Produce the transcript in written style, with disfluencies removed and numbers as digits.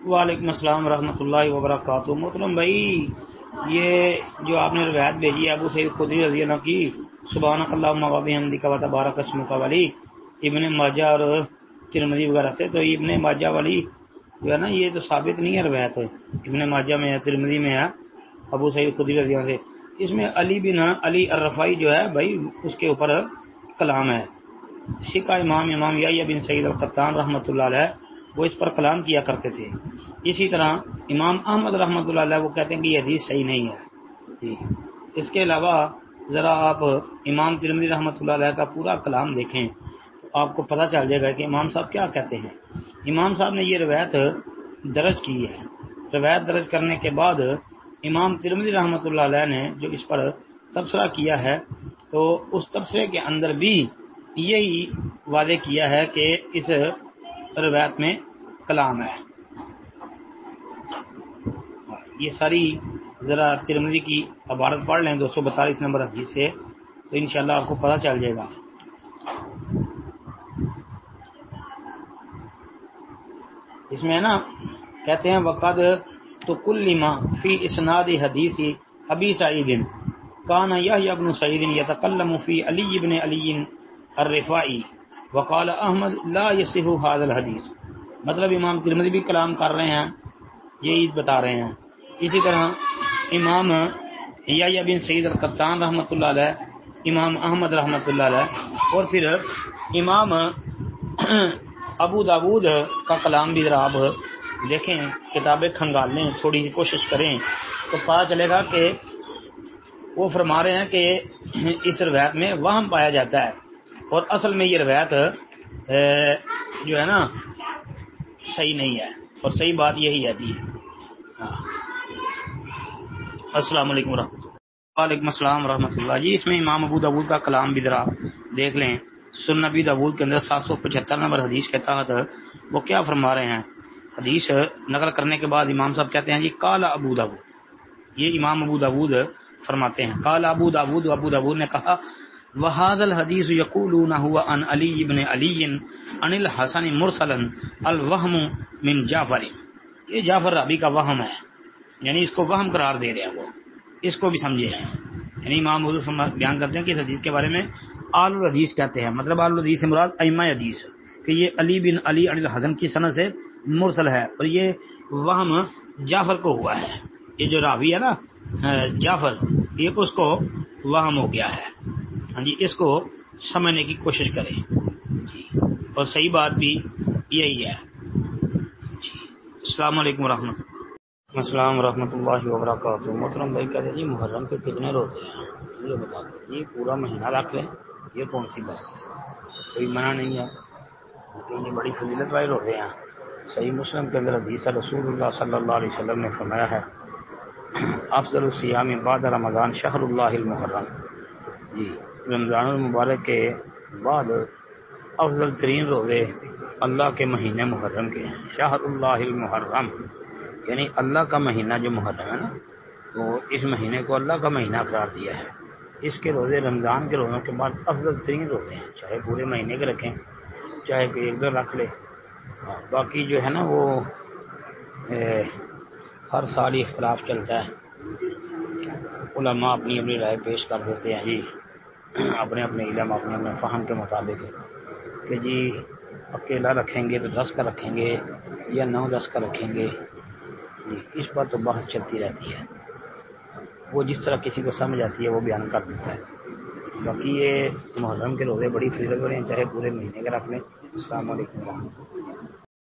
وعلیکم السلام ورحمۃ اللہ وبرکاتہ۔ محترم بھائی، یہ جو آپ نے روایت بھیجی ہے ابو سعید خدری رضی اللہ کی، سبحانک اللہم و بحمدک و تبارک اسمک والی، ابن ماجہ اور ترمذی وغیرہ سے، تو ابن ماجہ والی جو ہے نا، یہ تو ثابت نہیں ہے روایت، ابن ماجہ میں ہے، ترمذی میں ہے، ابو سعید خدری رضی اللہ سے۔ اس میں علی بن علی الرفاعی جو ہے بھائی، اس کے اوپر کلام ہے۔ شیخ امام یحییٰ بن سعید القطان رحمۃ اللہ علیہ وہ اس پر کلام کیا کرتے تھے۔ اسی طرح امام احمد رحمۃ اللہ علیہ وہ کہتے ہیں کہ یہ حدیث صحیح نہیں ہے جی۔ اس کے علاوہ ذرا آپ امام ترمذی رحمۃ اللہ علیہ کا پورا کلام دیکھیں تو آپ کو پتہ چل جائے گا کہ امام صاحب کیا کہتے ہیں۔ امام صاحب نے یہ روایت درج کی ہے۔ روایت درج کرنے کے بعد امام ترمذی رحمۃ اللہ علیہ نے جو اس پر تبصرہ کیا ہے، تو اس تبصرے کے اندر بھی یہی واضح کیا ہے کہ اس روایت میں کلام ہے۔ یہ ساری ذرا ترمذی کی عبارت پڑھ لیں 242 نمبر حدیث سے، تو انشاءاللہ آپ کو پتہ چل جائے گا۔ اس میں ہے نا، کہتے ہیں وقد تو کلما فی اسناد حدیث ابی سعید کان یحییٰ بن سعید یتکلم فی علی بن علی الرفاعی وقال احمد لا یصح هذا الحدیث۔ مطلب امام ترمذی بھی کلام کر رہے ہیں، یہی بتا رہے ہیں۔ اسی طرح امام یحییٰ بن سعید القطان رحمۃ اللہ علیہ، امام احمد رحمۃ اللہ علیہ، اور پھر امام ابو داود کا کلام بھی ذرا آپ دیکھیں، کتابیں کھنگال لیں، تھوڑی سی کوشش کریں تو پتہ چلے گا کہ وہ فرما رہے ہیں کہ اس روایت میں وہم پایا جاتا ہے، اور اصل میں یہ روایت جو ہے نا صحیح نہیں ہے، اور صحیح بات یہی ہے جی۔ السلام علیکم ورحمۃ اللہ۔ وعلیکم السلام ورحمۃ اللہ جی۔ اس میں امام ابو داود کا کلام بھی ذرا دیکھ لیں۔ سنن ابی داود کے اندر 775 نمبر حدیث کے تحت وہ کیا فرما رہے ہیں۔ حدیث نقل کرنے کے بعد امام صاحب کہتے ہیں جی قال ابو داود، یہ امام ابو داود فرماتے ہیں قال ابو داود، ابو داود نے کہا وهذا الحديث يقولون هو عن علي بن علي عن الحسن مرسلا الوهم من جعفر۔ یہ جعفر رابی کا وہم ہے، یعنی اس کو وہم قرار دے رہے ہیں وہ، اس کو بھی سمجھے ہیں۔ یعنی امام حضور بیان کرتے ہیں کہ اس حدیث کے بارے میں آل الحدیث کہتے ہیں، مطلب آل الحدیث سے مراد ائمہ حدیث، کہ یہ علی بن علی عن الحسن کی سند سے مرسل ہے، اور یہ وہم جعفر کو ہوا ہے۔ یہ جو راوی ہے نا جعفر، یہ اس کو وہم ہو گیا ہے۔ ہاں جی، اس کو سمجھنے کی کوشش کریں جی، اور صحیح بات بھی یہی ہے جی۔ السلام علیکم ورحمۃ اللہ۔ السلام ورحمۃ اللہ وبرکاتہ۔ محترم بھائی کہتے ہیں جی محرم کے کتنے روزے ہیں یہ بتا دیں جی، پورا مہینہ رکھ لیں، یہ کون سی بات ہے، کوئی منع نہیں ہے، لیکن یہ بڑی فضیلت والے روزے ہیں۔ صحیح مسلم کے اندر حدیث ہے، رسول اللہ صلی اللہ علیہ وسلم نے فرمایا ہے افضل الصیام بعد رمضان شہر اللہ المحرم جی، رمضان المبارک کے بعد افضل ترین روزے اللہ کے مہینے محرم کے ہیں۔ شہر اللہ المحرم یعنی اللہ کا مہینہ جو محرم ہے نا، تو اس مہینے کو اللہ کا مہینہ قرار دیا ہے۔ اس کے روزے رمضان کے روزوں کے بعد افضل ترین روزے ہیں، چاہے پورے مہینے کے رکھیں، چاہے کوئی ایک دو رکھ لے۔ باقی جو ہے نا وہ ہر سال ہی اختلاف چلتا ہے، علماء اپنی اپنی رائے پیش کر دیتے ہیں جی، اپنے اپنے علم اپنے اپنے فہم کے مطابق، کہ جی اکیلا رکھیں گے تو 10 کا رکھیں گے یا 9-10 کا رکھیں گے جی، اس پر تو بحث چلتی رہتی ہے، وہ جس طرح کسی کو سمجھ آتی ہے وہ بیان کر دیتا ہے۔ باقی یہ محرم کے روزے بڑی فضیلت والے ہیں، چاہے پورے مہینے کا رکھ لیں۔ السلام علیکم ورحمۃ اللہ۔